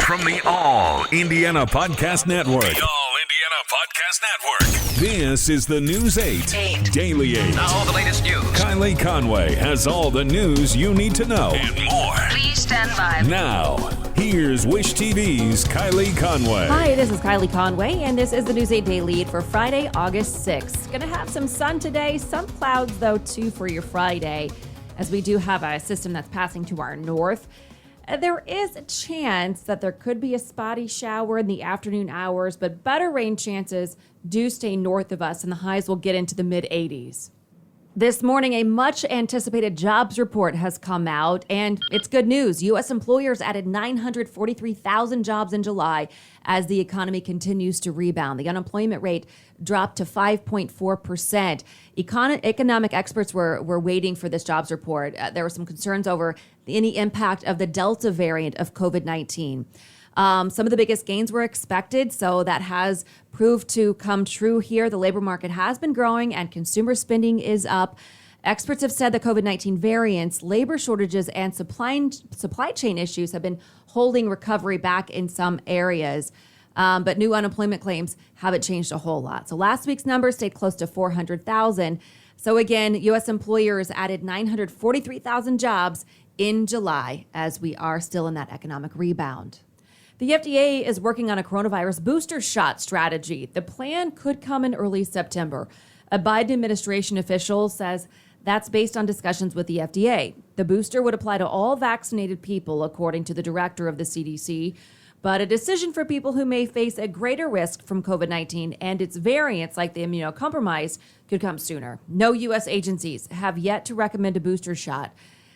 From the All Indiana Podcast Network. The All Indiana Podcast Network. This is the News 8 Daily 8. Now all the latest news. Kylie Conway has all the news you need to know. And more. Please stand by. Now, here's Wish TV's Kylie Conway. Hi, this is Kylie Conway, and this is the News 8 Daily 8 for Friday, August 6th. Gonna have some sun today, some clouds, though, too, for your Friday, as we do have a system that's passing to our north. There is a chance that there could be a spotty shower in the afternoon hours, but better rain chances do stay north of us, and the highs will get into the mid-80s. This morning, a much-anticipated jobs report has come out, and it's good news. U.S. employers added 943,000 jobs in July as the economy continues to rebound. The unemployment rate dropped to 5.4%. Economic experts were waiting for this jobs report. There were some concerns over any impact of the Delta variant of COVID-19. Some of the biggest gains were expected, so that has proved to come true here. The labor market has been growing and consumer spending is up. Experts have said the COVID-19 variants, labor shortages, and supply chain issues have been holding recovery back in some areas. But new unemployment claims haven't changed a whole lot. So last week's numbers stayed close to 400,000. So again, U.S. employers added 943,000 jobs in July as we are still in that economic rebound. The FDA is working on a coronavirus booster shot strategy. The plan could come in early September. A Biden administration official says that's based on discussions with the FDA. The booster would apply to all vaccinated people, according to the director of the CDC. But a decision for people who may face a greater risk from COVID-19 and its variants, like the immunocompromised, could come sooner. No U.S. agencies have yet to recommend a booster shot.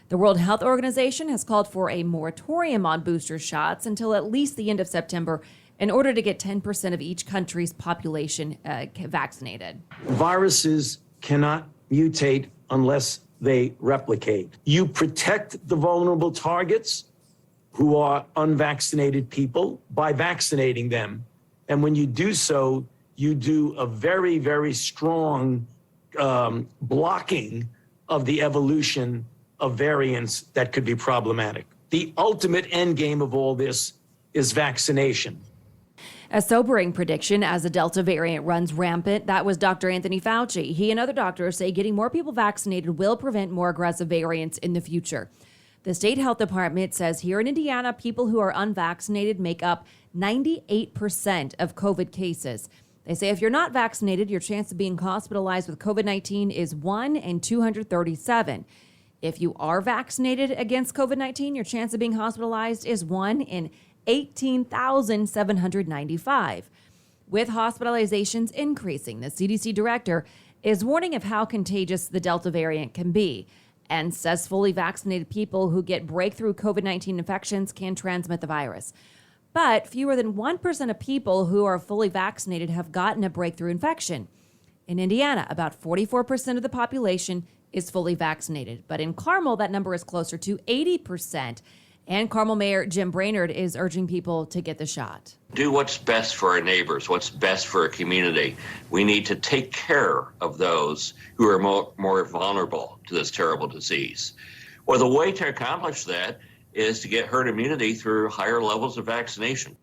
The World Health Organization has called for a moratorium on booster shots until at least the end of September in order to get 10% of each country's population vaccinated. Viruses cannot mutate unless they replicate. You protect the vulnerable targets, who are unvaccinated people, by vaccinating them. And when you do so, you do a very, very strong blocking of the evolution of variants that could be problematic. The ultimate end game of all this is vaccination. A sobering prediction as the Delta variant runs rampant. That was Dr. Anthony Fauci. He and other doctors say getting more people vaccinated will prevent more aggressive variants in the future. The state health department says here in Indiana, people who are unvaccinated make up 98% of COVID cases. They say if you're not vaccinated, your chance of being hospitalized with COVID-19 is 1 in 237. If you are vaccinated against COVID-19, your chance of being hospitalized is 1 in 18,795. With hospitalizations increasing, the CDC director is warning of how contagious the Delta variant can be and says fully vaccinated people who get breakthrough COVID-19 infections can transmit the virus. But fewer than 1% of people who are fully vaccinated have gotten a breakthrough infection. In Indiana, about 44% of the population is fully vaccinated. But in Carmel, that number is closer to 80%. And Carmel Mayor Jim Brainard is urging people to get the shot. Do what's best for our neighbors, what's best for our community. We need to take care of those who are more vulnerable to this terrible disease. Well, the way to accomplish that is to get herd immunity through higher levels of vaccination.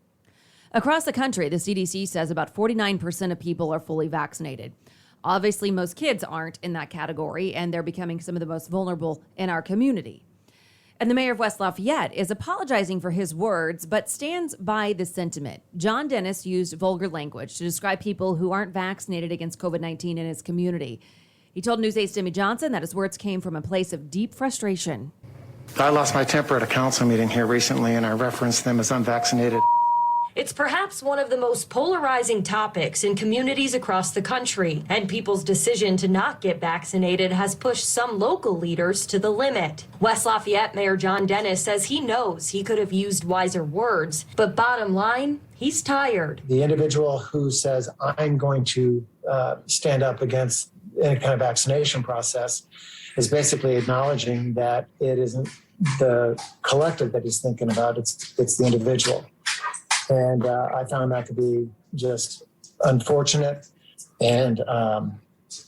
Across the country, the CDC says about 49% of people are fully vaccinated. Obviously, most kids aren't in that category, and they're becoming some of the most vulnerable in our community. And the mayor of West Lafayette is apologizing for his words, but stands by the sentiment. John Dennis used vulgar language to describe people who aren't vaccinated against COVID-19 in his community. He told News 8's Demi Johnson that his words came from a place of deep frustration. I lost my temper at a council meeting here recently, and I referenced them as unvaccinated. It's perhaps one of the most polarizing topics in communities across the country, and people's decision to not get vaccinated has pushed some local leaders to the limit. West Lafayette Mayor John Dennis says he knows he could have used wiser words, but bottom line, he's tired. The individual who says, I'm going to stand up against any kind of vaccination process is basically acknowledging that it isn't the collective that he's thinking about, it's the individual. And I found that to be just unfortunate and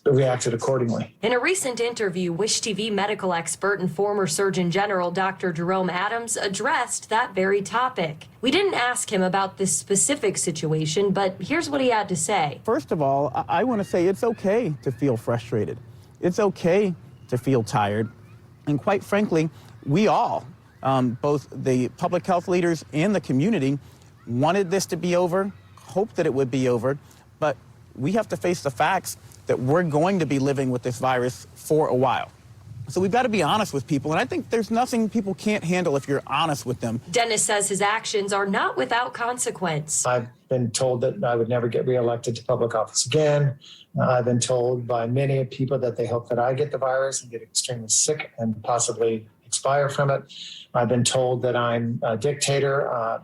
reacted accordingly. In a recent interview, Wish TV medical expert and former Surgeon General Dr. Jerome Adams addressed that very topic. We didn't ask him about this specific situation, but here's what he had to say. First of all, I want to say it's okay to feel frustrated. It's okay to feel tired. And quite frankly, we all, both the public health leaders and the community, wanted this to be over, hoped that it would be over, but we have to face the facts that we're going to be living with this virus for a while. So we've got to be honest with people, and I think there's nothing people can't handle if you're honest with them. Dennis says his actions are not without consequence. I've been told that I would never get reelected to public office again. I've been told by many people that they hope that I get the virus and get extremely sick and possibly expire from it. I've been told that I'm a dictator.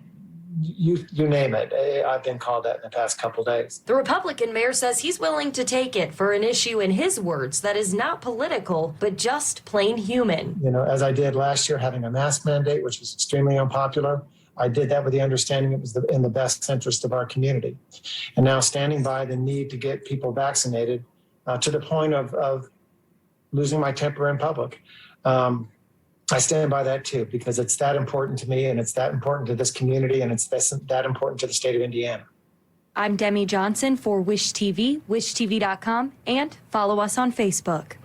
You name it. I've been called that in the past couple of days. The Republican mayor says he's willing to take it for an issue, in his words, that is not political, but just plain human. You know, as I did last year, having a mask mandate, which was extremely unpopular, I did that with the understanding it was in the best interest of our community. And now standing by the need to get people vaccinated to the point of losing my temper in public. I stand by that too, because it's that important to me and it's that important to this community and it's that important to the state of Indiana. I'm Demi Johnson for Wish TV, wishtv.com, and follow us on Facebook.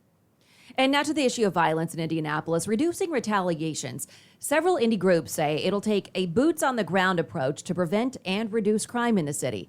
And now to the issue of violence in Indianapolis, reducing retaliations. Several Indy groups say it'll take a boots-on-the-ground approach to prevent and reduce crime in the city.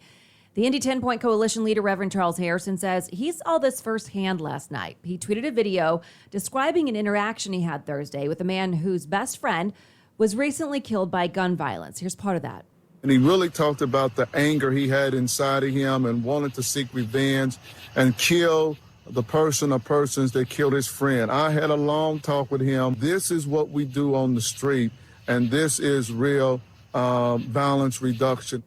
The Indy 10-Point Coalition leader, Reverend Charles Harrison, says he saw this firsthand last night. He tweeted a video describing an interaction he had Thursday with a man whose best friend was recently killed by gun violence. Here's part of that. And he really talked about the anger he had inside of him and wanted to seek revenge and kill the person or persons that killed his friend. I had a long talk with him. This is what we do on the street, and this is real violence reduction.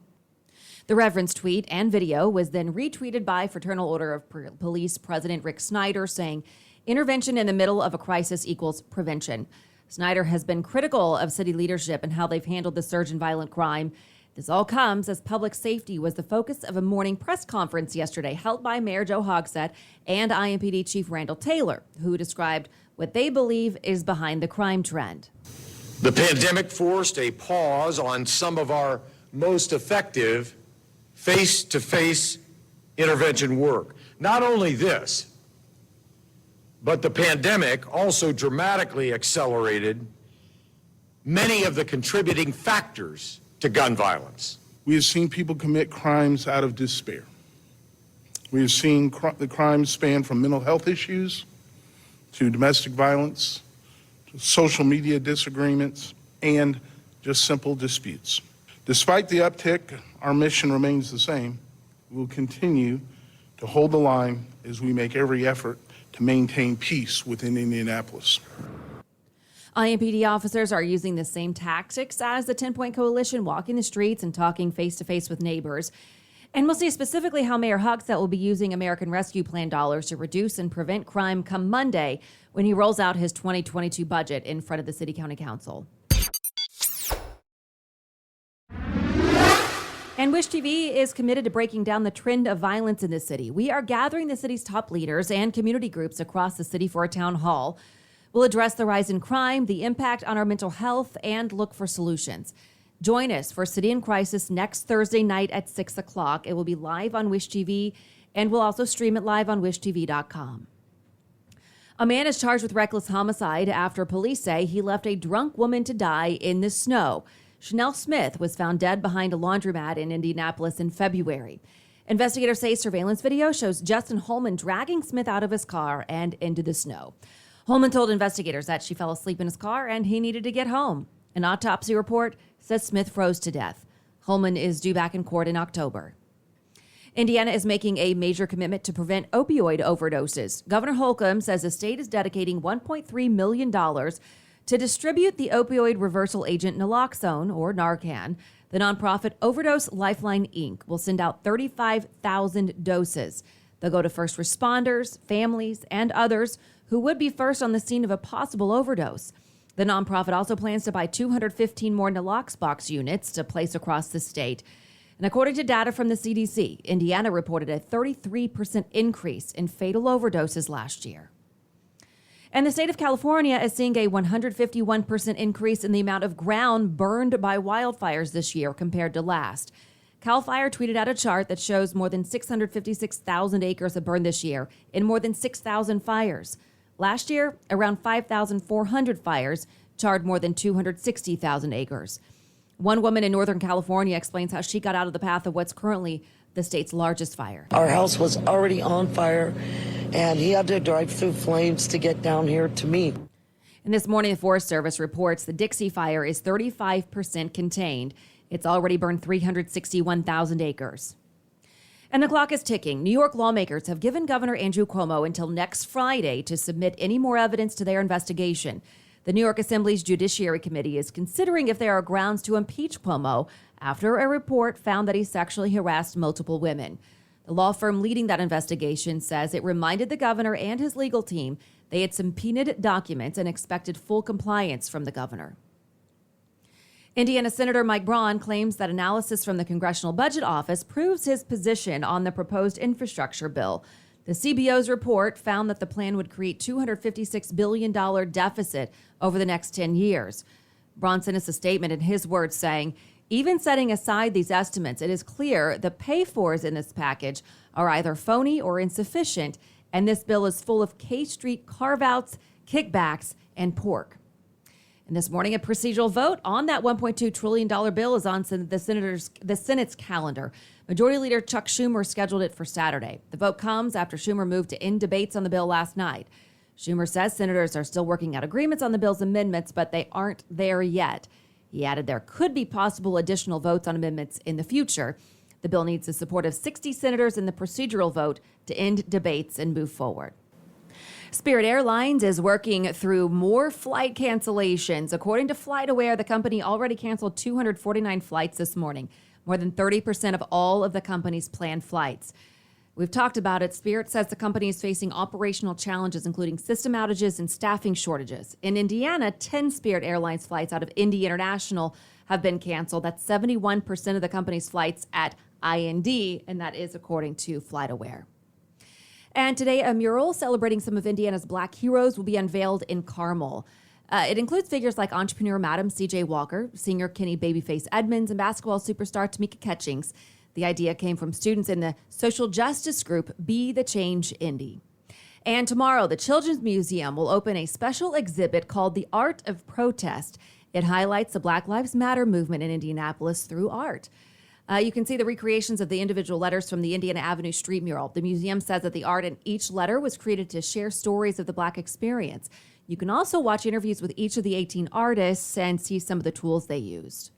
The Reverend's tweet and video was then retweeted by Fraternal Order of Police President Rick Snyder, saying intervention in the middle of a crisis equals prevention. Snyder has been critical of city leadership and how they've handled the surge in violent crime. This all comes as public safety was the focus of a morning press conference yesterday held by Mayor Joe Hogsett and IMPD Chief Randall Taylor, who described what they believe is behind the crime trend. The pandemic forced a pause on some of our most effective face-to-face intervention work. Not only this, but the pandemic also dramatically accelerated many of the contributing factors to gun violence. We have seen people commit crimes out of despair. We have seen the crimes span from mental health issues to domestic violence, to social media disagreements, and just simple disputes. Despite the uptick, our mission remains the same. We will continue to hold the line as we make every effort to maintain peace within Indianapolis. IMPD officers are using the same tactics as the 10-Point Coalition, walking the streets and talking face-to-face with neighbors. And we'll see specifically how Mayor Hogsett will be using American Rescue Plan dollars to reduce and prevent crime come Monday when he rolls out his 2022 budget in front of the City County Council. And Wish TV is committed to breaking down the trend of violence in the city. We are gathering the city's top leaders and community groups across the city for a town hall. We'll address the rise in crime, the impact on our mental health, and look for solutions. Join us for City in Crisis next Thursday night at 6 o'clock. It will be live on Wish TV, and we'll also stream it live on wishtv.com. A man is charged with reckless homicide after police say he left a drunk woman to die in the snow. Chanel Smith was found dead behind a laundromat in Indianapolis in February. Investigators say surveillance video shows Justin Holman dragging Smith out of his car and into the snow. Holman told investigators that she fell asleep in his car and he needed to get home. An autopsy report says Smith froze to death. Holman is due back in court in October. Indiana is making a major commitment to prevent opioid overdoses. Governor Holcomb says the state is dedicating $1.3 million to distribute the opioid reversal agent naloxone, or Narcan. The nonprofit Overdose Lifeline, Inc. will send out 35,000 doses. They'll go to first responders, families, and others who would be first on the scene of a possible overdose. The nonprofit also plans to buy 215 more Nalox box units to place across the state. And according to data from the CDC, Indiana reported a 33% increase in fatal overdoses last year. And the state of California is seeing a 151% increase in the amount of ground burned by wildfires this year compared to last. CAL FIRE tweeted out a chart that shows more than 656,000 acres have burned this year in more than 6,000 fires. Last year, around 5,400 fires charred more than 260,000 acres. One woman in Northern California explains how she got out of the path of what's currently the state's largest fire. Our house was already on fire, and he had to drive through flames to get down here to me. And this morning, the Forest Service reports the Dixie Fire is 35% contained. It's already burned 361,000 acres. And the clock is ticking. New York lawmakers have given Governor Andrew Cuomo until next Friday to submit any more evidence to their investigation. The New York Assembly's Judiciary Committee is considering if there are grounds to impeach Cuomo after a report found that he sexually harassed multiple women. The law firm leading that investigation says it reminded the governor and his legal team they had subpoenaed documents and expected full compliance from the governor. Indiana Senator Mike Braun claims that analysis from the Congressional Budget Office proves his position on the proposed infrastructure bill. The CBO's report found that the plan would create $256 billion deficit over the next 10 years. Braun sent us a statement in his words saying, even setting aside these estimates, it is clear the pay-fors in this package are either phony or insufficient, and this bill is full of K Street carve-outs, kickbacks, and pork. And this morning, a procedural vote on that $1.2 trillion bill is on the Senate's calendar. Majority Leader Chuck Schumer scheduled it for Saturday. The vote comes after Schumer moved to end debates on the bill last night. Schumer says senators are still working out agreements on the bill's amendments, but they aren't there yet. He added there could be possible additional votes on amendments in the future. The bill needs the support of 60 senators in the procedural vote to end debates and move forward. Spirit Airlines is working through more flight cancellations. According to FlightAware, the company already canceled 249 flights this morning, more than 30% of all of the company's planned flights. We've talked about it. Spirit says the company is facing operational challenges, including system outages and staffing shortages. In Indiana, 10 Spirit Airlines flights out of Indy International have been canceled. That's 71% of the company's flights at IND, and that is according to FlightAware. And today, a mural celebrating some of Indiana's Black heroes will be unveiled in Carmel. It includes figures like entrepreneur Madam C.J. Walker, singer Kenny Babyface Edmonds, and basketball superstar Tamika Catchings. The idea came from students in the social justice group Be the Change Indy. And tomorrow, the Children's Museum will open a special exhibit called The Art of Protest. It highlights the Black Lives Matter movement in Indianapolis through art. You can see the recreations of the individual letters from the Indiana Avenue street mural. The museum says that the art in each letter was created to share stories of the Black experience. You can also watch interviews with each of the 18 artists and see some of the tools they used.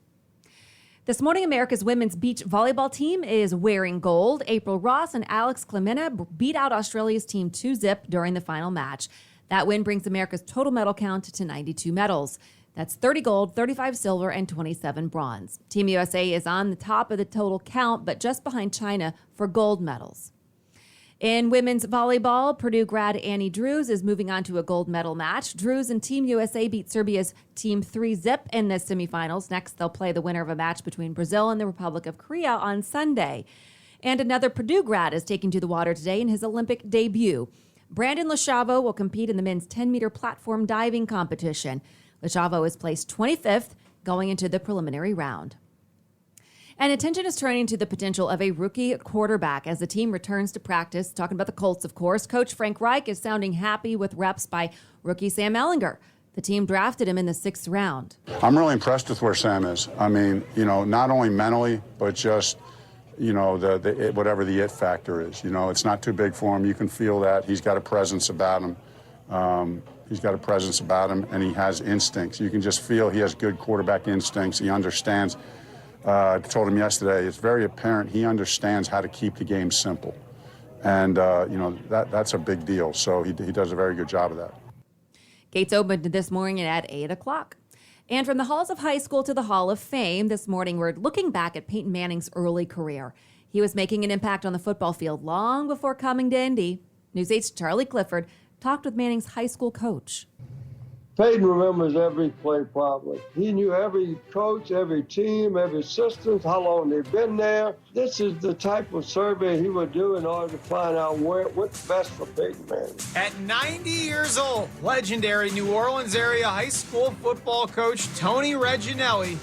This morning, America's women's beach volleyball team is wearing gold. April Ross and Alex Clemena beat out Australia's team 2-0 during the final match. That win brings America's total medal count to 92 medals. That's 30 gold, 35 silver, and 27 bronze. Team USA is on the top of the total count, but just behind China for gold medals. In women's volleyball, Purdue grad Annie Drews is moving on to a gold medal match. Drews and Team USA beat Serbia's Team 3-0 in the semifinals. Next, they'll play the winner of a match between Brazil and the Republic of Korea on Sunday. And another Purdue grad is taking to the water today in his Olympic debut. Brandon Lechavo will compete in the men's 10-meter platform diving competition. Lechavo is placed 25th going into the preliminary round. And attention is turning to the potential of a rookie quarterback as the team returns to practice. Talking about the Colts, of course. Coach Frank Reich is sounding happy with reps by rookie Sam Ehlinger. The team drafted him in the 6th round. I'm really impressed with where Sam is. I mean, not only mentally, but just, the whatever the it factor is. It's not too big for him. You can feel that. He's got a presence about him. And he has instincts. You can just feel he has good quarterback instincts. He understands. I told him yesterday, it's very apparent he understands how to keep the game simple. And, that's a big deal. So he does a very good job of that. Gates opened this morning at 8 o'clock. And from the halls of high school to the Hall of Fame, this morning we're looking back at Peyton Manning's early career. He was making an impact on the football field long before coming to Indy. News 8's Charlie Clifford talked with Manning's high school coach. Peyton remembers every play probably. He knew every coach, every team, every assistant, how long they've been there. This is the type of survey he would do in order to find out what's best for Peyton Manning. At 90 years old, legendary New Orleans area high school football coach Tony Reginelli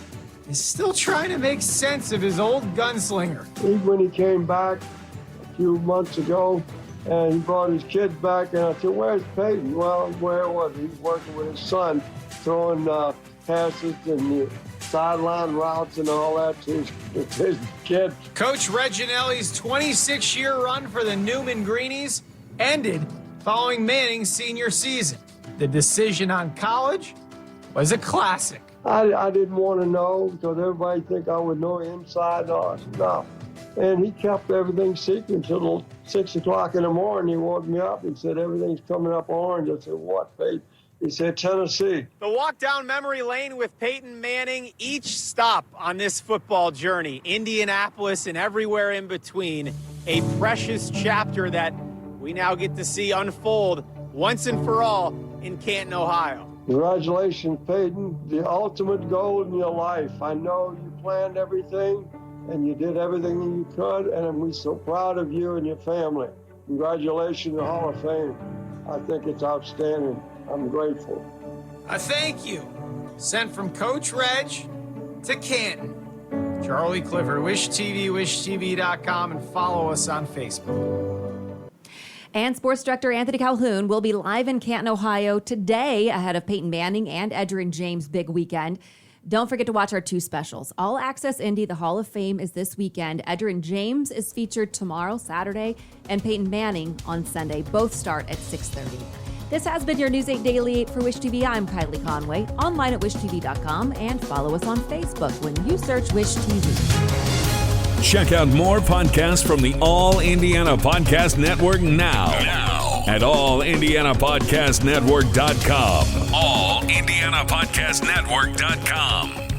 is still trying to make sense of his old gunslinger. When he came back a few months ago, and he brought his kids back, and I said, "Where's Peyton?" Well, where was he? He's working with his son, throwing passes and sideline routes and all that to his kid. Coach Reginelli's 26-year run for the Newman Greenies ended following Manning's senior season. The decision on college was a classic. I didn't want to know because everybody think I would know inside or stuff. And he kept everything secret until 6 o'clock in the morning. He woke me up and said, "Everything's coming up orange." I said, "What, Peyton?" He said, "Tennessee." The walk down memory lane with Peyton Manning, each stop on this football journey, Indianapolis and everywhere in between, a precious chapter that we now get to see unfold once and for all in Canton, Ohio. Congratulations, Peyton. The ultimate goal in your life. I know you planned everything and you did everything you could, and we're so proud of you and your family. Congratulations to the Hall of Fame. I think it's outstanding. I'm grateful. A thank you sent from Coach Reg to Canton. Charlie Clifford, Wish TV, wishtv.com, and follow us on Facebook. And sports director Anthony Calhoun will be live in Canton, Ohio today ahead of Peyton Manning and Edgerrin James' big weekend. Don't forget to watch our 2 specials. All Access Indy, the Hall of Fame, is this weekend. Edgerrin James is featured tomorrow, Saturday, and Peyton Manning on Sunday. Both start at 6:30. This has been your News 8 Daily 8 for Wish TV. I'm Kylie Conway, online at wishtv.com, and follow us on Facebook when you search Wish TV. Check out more podcasts from the All Indiana Podcast Network now at allindianapodcastnetwork.com. allindianapodcastnetwork.com.